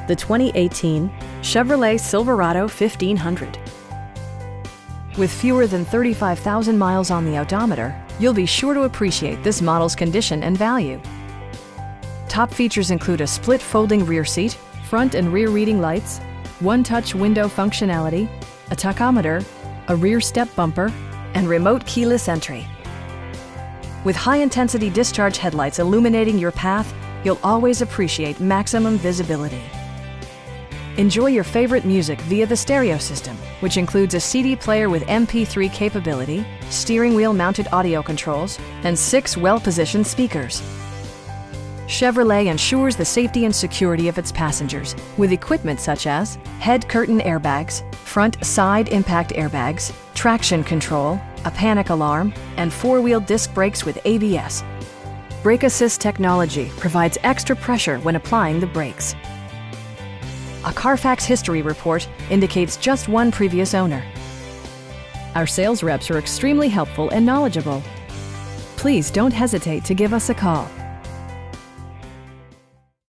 the 2018 Chevrolet Silverado 1500. With fewer than 35,000 miles on the odometer, you'll be sure to appreciate this model's condition and value. Top features include a split folding rear seat, front and rear reading lights, one-touch window functionality, a tachometer, a rear step bumper, and remote keyless entry. With high-intensity discharge headlights illuminating your path, you'll always appreciate maximum visibility. Enjoy your favorite music via the stereo system, which includes a CD player with MP3 capability, steering wheel mounted audio controls, and 6 well-positioned speakers. Chevrolet ensures the safety and security of its passengers with equipment such as head curtain airbags, front side impact airbags, traction control, a panic alarm, and 4-wheel disc brakes with ABS. Brake Assist technology provides extra pressure when applying the brakes. A Carfax history report indicates just one previous owner. Our sales reps are extremely helpful and knowledgeable. Please don't hesitate to give us a call.